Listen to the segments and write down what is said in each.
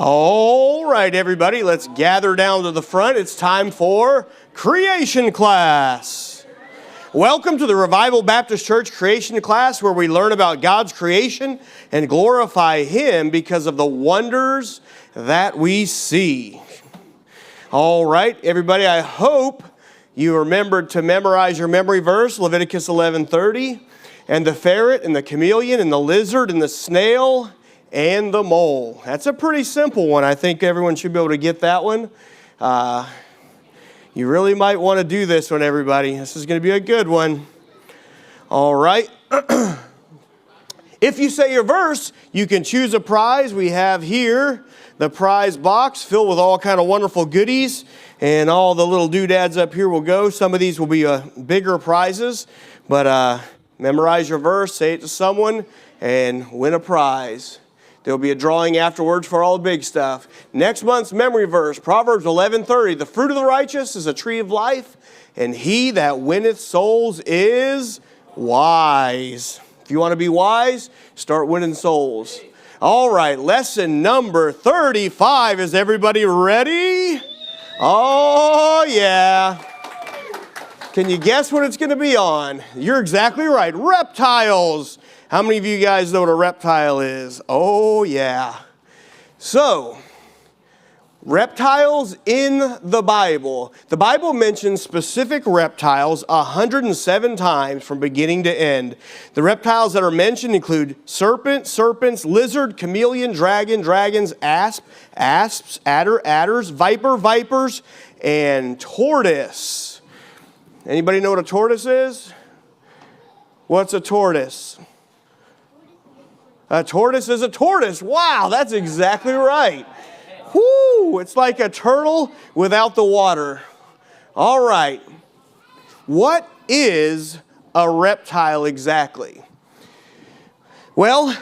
All right, everybody, let's gather down to the front. It's time for creation class. Welcome to the Revival Baptist Church creation class, where we learn about God's creation and glorify Him because of the wonders that we see. All right, everybody, I hope you remembered to memorize your memory verse, Leviticus 11:30, and the ferret and the chameleon and the lizard and the snail and the mole. That's a pretty simple one. I think everyone should be able to get that one. You really might want to do this one, everybody. This is going to be a good one. All right. If you say your verse, you can choose a prize. We have here the prize box filled with all kind of wonderful goodies, and all the little doodads up here will go. Some of these will be bigger prizes, but memorize your verse, say it to someone, and win a prize. There will be a drawing afterwards for all the big stuff. Next month's memory verse, Proverbs 11:30. The fruit of the righteous is a tree of life, and he that winneth souls is wise. If you want to be wise, start winning souls. All right, lesson number 35. Is everybody ready? Oh, yeah. Can you guess what it's going to be on? You're exactly right. Reptiles. How many of you guys know what a reptile is? Oh, yeah. So, reptiles in the Bible. The Bible mentions specific reptiles 107 times from beginning to end. The reptiles that are mentioned include serpents, lizard, chameleon, dragons, asps, adders, vipers, and tortoise. Anybody know what a tortoise is? What's a tortoise? A tortoise is a tortoise. Wow, that's exactly right. Whoo, it's like a turtle without the water. All right. What is a reptile exactly? Well,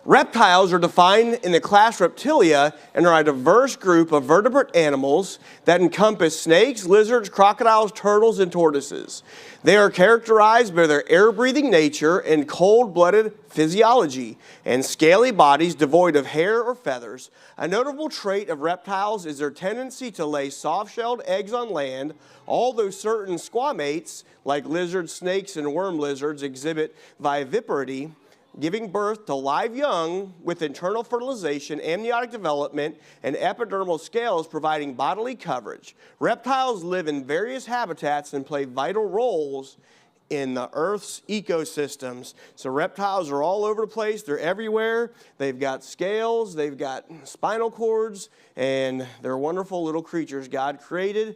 reptiles are defined in the class Reptilia and are a diverse group of vertebrate animals that encompass snakes, lizards, crocodiles, turtles, and tortoises. They are characterized by their air-breathing nature and cold-blooded physiology and scaly bodies devoid of hair or feathers. A notable trait of reptiles is their tendency to lay soft-shelled eggs on land, although certain squamates, like lizards, snakes, and worm lizards, exhibit viviparity, giving birth to live young with internal fertilization, amniotic development, and epidermal scales providing bodily coverage. Reptiles live in various habitats and play vital roles in the Earth's ecosystems. So reptiles are all over the place. They're everywhere. They've got scales. They've got spinal cords. And they're wonderful little creatures God created.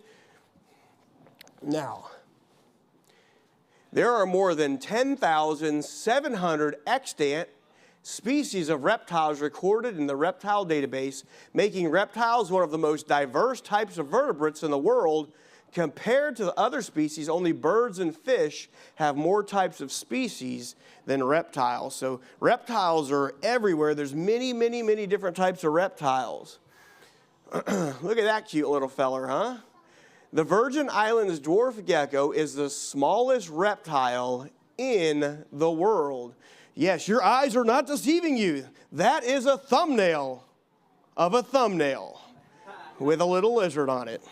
Now, there are more than 10,700 extant species of reptiles recorded in the reptile database, making reptiles one of the most diverse types of vertebrates in the world. Compared to the other species, only birds and fish have more types of species than reptiles. So reptiles are everywhere. There's many different types of reptiles. Look at that cute little feller, huh? The Virgin Islands dwarf gecko is the smallest reptile in the world. Yes, your eyes are not deceiving you. That is a thumbnail of a thumbnail with a little lizard on it.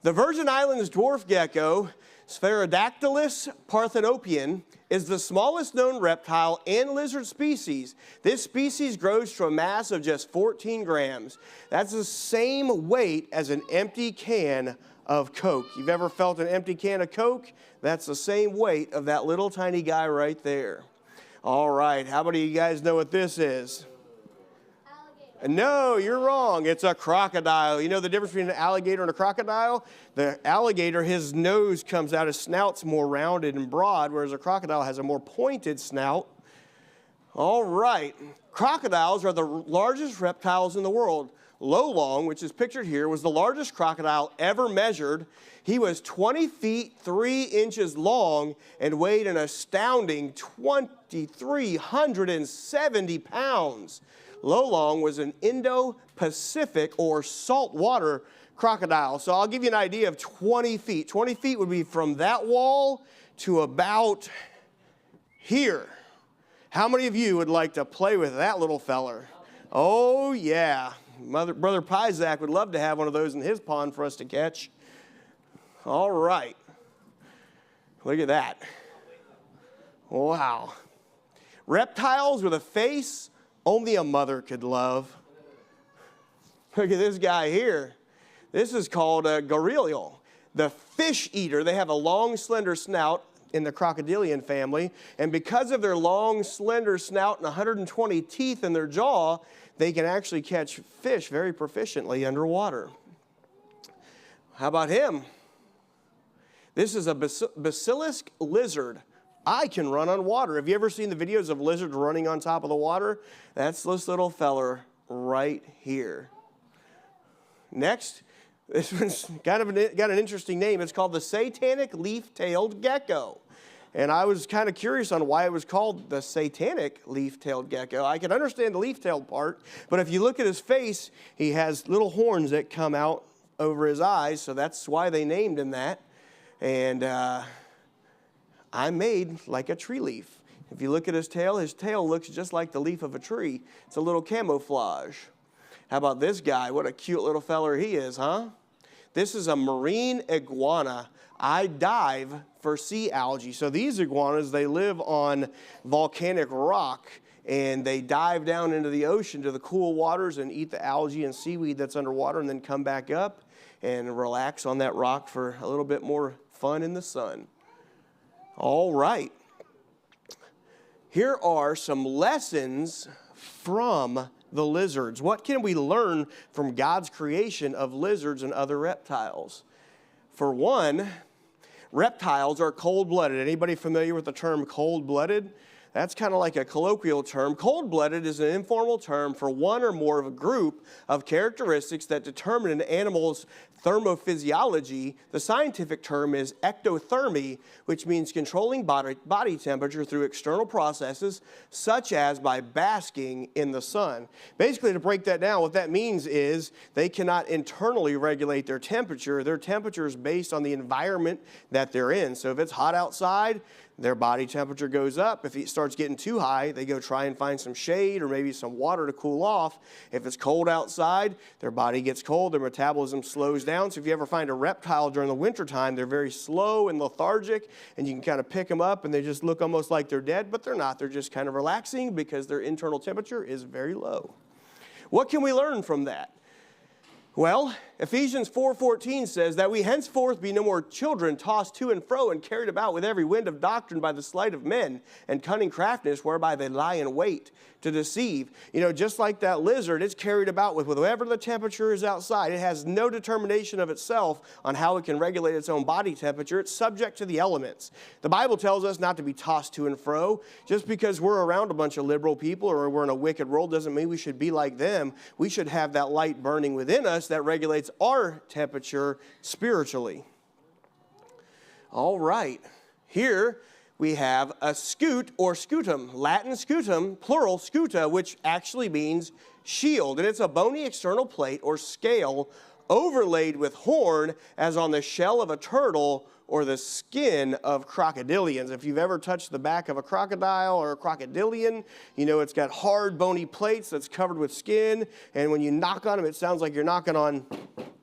The Virgin Islands dwarf gecko, Spherodactylus parthenopean, is the smallest known reptile and lizard species. This species grows to a mass of just 14 grams. That's the same weight as an empty can of Coke. You've ever felt an empty can of Coke? That's the same weight of that little tiny guy right there. All right, how many of you guys know what this is? No, you're wrong. It's a crocodile. You know the difference between an alligator and a crocodile? The alligator, his nose comes out, his snout's more rounded and broad, whereas a crocodile has a more pointed snout. All right. Crocodiles are the largest reptiles in the world. Lolong, which is pictured here, was the largest crocodile ever measured. He was 20 feet 3 inches long and weighed an astounding 2,370 pounds. Lolong was an Indo-Pacific or saltwater crocodile. So I'll give you an idea of 20 feet. 20 feet would be from that wall to about here. How many of you would like to play with that little feller? Oh, yeah. Brother Pyzak would love to have one of those in his pond for us to catch. All right. Look at that. Wow. Reptiles with a face only a mother could love. Look at this guy here. This is called a gharial, the fish eater. They have a long, slender snout in the crocodilian family, and because of their long, slender snout and 120 teeth in their jaw, they can actually catch fish very proficiently underwater. How about him? This is a basilisk lizard. I can run on water. Have you ever seen the videos of lizards running on top of the water? That's this little feller right here. Next, this one's got an interesting name. It's called the satanic leaf-tailed gecko. And I was kind of curious on why it was called the satanic leaf-tailed gecko. I can understand the leaf-tailed part, but if you look at his face, he has little horns that come out over his eyes, so that's why they named him that. And I'm made like a tree leaf. If you look at his tail looks just like the leaf of a tree. It's a little camouflage. How about this guy? What a cute little feller he is, huh? This is a marine iguana. I dive for sea algae. So these iguanas, they live on volcanic rock, and they dive down into the ocean to the cool waters and eat the algae and seaweed that's underwater, and then come back up and relax on that rock for a little bit more fun in the sun. All right. Here are some lessons from the lizards. What can we learn from God's creation of lizards and other reptiles? For one, reptiles are cold-blooded. Anybody familiar with the term cold-blooded? That's kind of like a colloquial term. Cold-blooded is an informal term for one or more of a group of characteristics that determine an animal's thermophysiology. The scientific term is ectothermy, which means controlling body temperature through external processes, such as by basking in the sun. Basically, to break that down, what that means is they cannot internally regulate their temperature. Their temperature is based on the environment that they're in. So if it's hot outside, their body temperature goes up. If it starts getting too high, they go try and find some shade or maybe some water to cool off. If it's cold outside, their body gets cold, their metabolism slows down. So if you ever find a reptile during the wintertime, they're very slow and lethargic, and you can kind of pick them up and they just look almost like they're dead, but they're not. They're just kind of relaxing because their internal temperature is very low. What can we learn from that? Well, Ephesians 4:14 says that we henceforth be no more children tossed to and fro and carried about with every wind of doctrine by the sleight of men and cunning craftiness whereby they lie in wait to deceive. You know, just like that lizard, it's carried about with whatever the temperature is outside. It has no determination of itself on how it can regulate its own body temperature. It's subject to the elements. The Bible tells us not to be tossed to and fro. Just because we're around a bunch of liberal people or we're in a wicked world doesn't mean we should be like them. We should have that light burning within us that regulates our temperature spiritually. All right. Here we have a scute or scutum, Latin scutum, plural scuta, which actually means shield. And it's a bony external plate or scale overlaid with horn, as on the shell of a turtle or the skin of crocodilians. If you've ever touched the back of a crocodile or a crocodilian, you know it's got hard bony plates that's covered with skin, and when you knock on them, it sounds like you're knocking on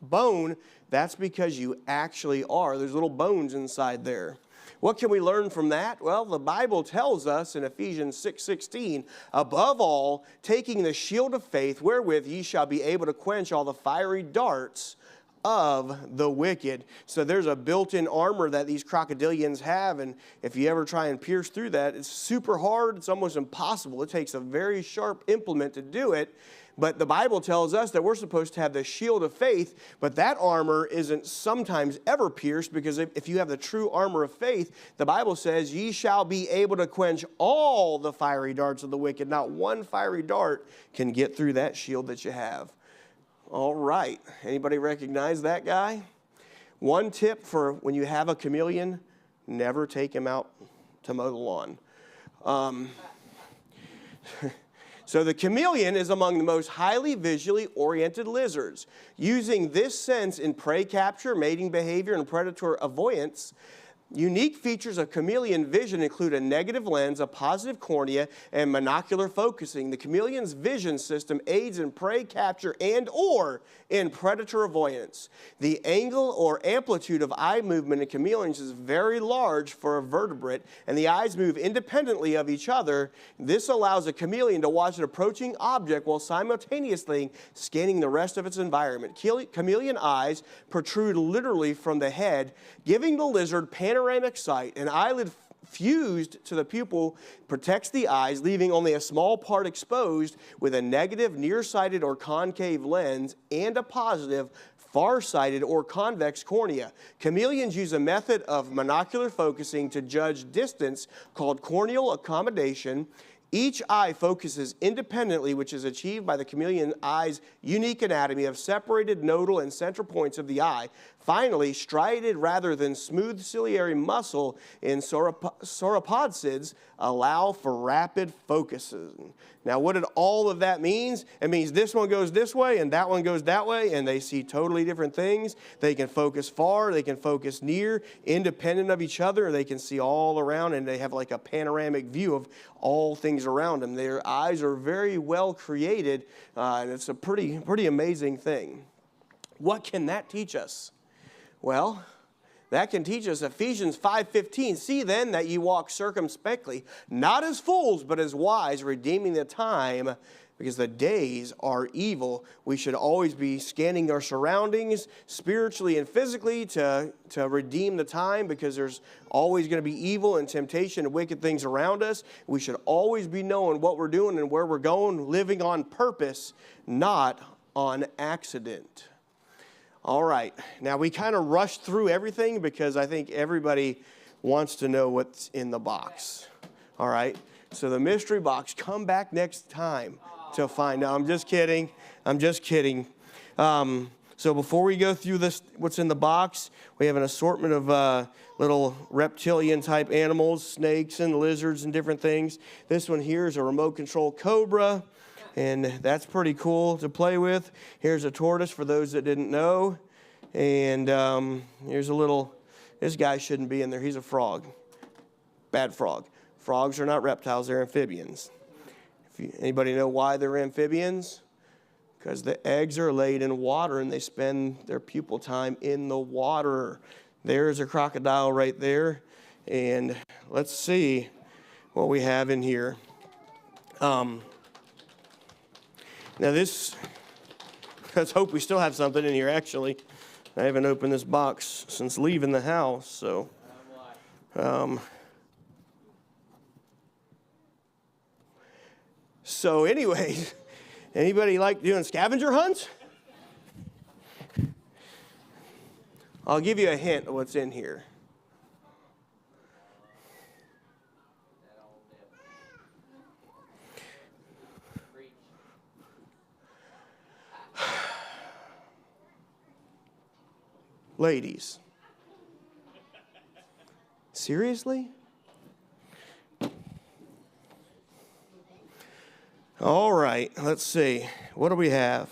bone. That's because you actually are. There's little bones inside there. What can we learn from that? Well, the Bible tells us in Ephesians 6:16, above all, taking the shield of faith, wherewith ye shall be able to quench all the fiery darts of the wicked. So there's a built-in armor that these crocodilians have, and if you ever try and pierce through that, it's super hard. It's almost impossible. It takes a very sharp implement to do it. But the Bible tells us that we're supposed to have the shield of faith, but that armor isn't sometimes ever pierced, because if you have the true armor of faith, the Bible says, ye shall be able to quench all the fiery darts of the wicked. Not one fiery dart can get through that shield that you have. All right. Anybody recognize that guy? One tip for when you have a chameleon, never take him out to mow the lawn. So the chameleon is among the most highly visually oriented lizards. Using this sense in prey capture, mating behavior, and predator avoidance, Unique features of chameleon vision include a negative lens, a positive cornea, and monocular focusing. The chameleon's vision system aids in prey capture and/or in predator avoidance. The angle or amplitude of eye movement in chameleons is very large for a vertebrate, and the eyes move independently of each other. This allows a chameleon to watch an approaching object while simultaneously scanning the rest of its environment. Chameleon eyes protrude literally from the head, giving the lizard panoramic sight. An eyelid fused to the pupil protects the eyes, leaving only a small part exposed, with a negative nearsighted or concave lens and a positive far-sighted or convex cornea. Chameleons use a method of monocular focusing to judge distance called corneal accommodation. Each eye focuses independently, which is achieved by the chameleon eye's unique anatomy of separated nodal and central points of the eye. Finally, striated rather than smooth ciliary muscle in sauropods allow for rapid focusing. Now, what did all of that mean? It means this one goes this way and that one goes that way, and they see totally different things. They can focus far, they can focus near, independent of each other. They can see all around, and they have like a panoramic view of all things around them. Their eyes are very well created, and it's a pretty amazing thing. What can that teach us? Well, that can teach us Ephesians 5:15. See then that ye walk circumspectly, not as fools, but as wise, redeeming the time, because the days are evil. We should always be scanning our surroundings spiritually and physically to redeem the time, because there's always going to be evil and temptation and wicked things around us. We should always be knowing what we're doing and where we're going, living on purpose, not on accident. All right, now we kind of rushed through everything because I think everybody wants to know what's in the box. All right, so the mystery box, come back next time to find out. I'm just kidding. So before we go through this, what's in the box, we have an assortment of little reptilian type animals, snakes and lizards and different things. This one here is a remote control cobra, and that's pretty cool to play with. Here's a tortoise for those that didn't know. And here's a little, this guy shouldn't be in there. He's a frog. Bad frog. Frogs are not reptiles, they're amphibians. Anybody know why they're amphibians? Because the eggs are laid in water and they spend their pupal time in the water. There's a crocodile right there. And let's see what we have in here. Now this, let's hope we still have something in here actually. I haven't opened this box since leaving the house, so. So anyways, anybody like doing scavenger hunts? I'll give you a hint of what's in here. Ladies. Seriously? All right, let's see. What do we have?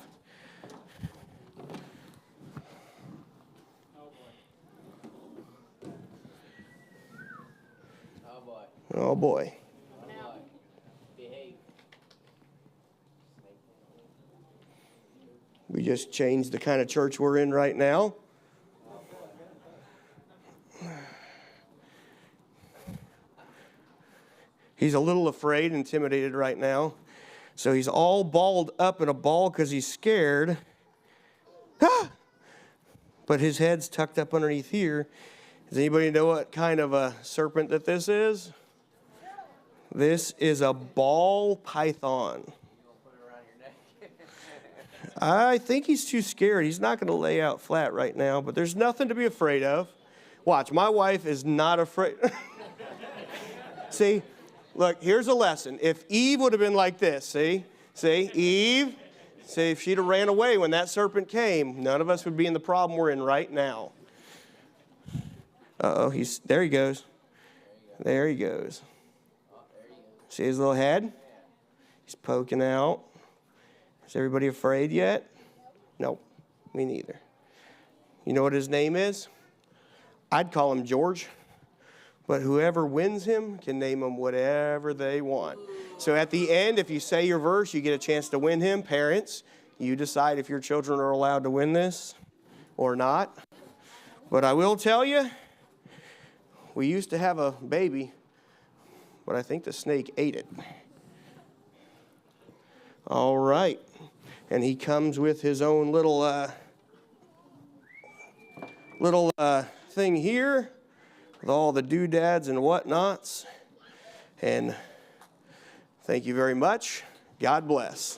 Oh boy. We just changed the kind of church we're in right now. He's a little afraid, intimidated right now. So he's all balled up in a ball because he's scared. Ah! But his head's tucked up underneath here. Does anybody know what kind of a serpent that this is? This is a ball python. I think he's too scared. He's not going to lay out flat right now, but there's nothing to be afraid of. Watch, my wife is not afraid. See? Look, here's a lesson. If Eve would have been like this, see, Eve, see, if she'd have ran away when that serpent came, none of us would be in the problem we're in right now. Uh-oh, there he goes. There he goes. See his little head? He's poking out. Is everybody afraid yet? No, me neither. You know what his name is? I'd call him George. But whoever wins him can name him whatever they want. So at the end, if you say your verse, you get a chance to win him. Parents, you decide if your children are allowed to win this or not. But I will tell you, we used to have a baby, but I think the snake ate it. All right. And he comes with his own little thing here with all the doodads and whatnots. And thank you very much. God bless.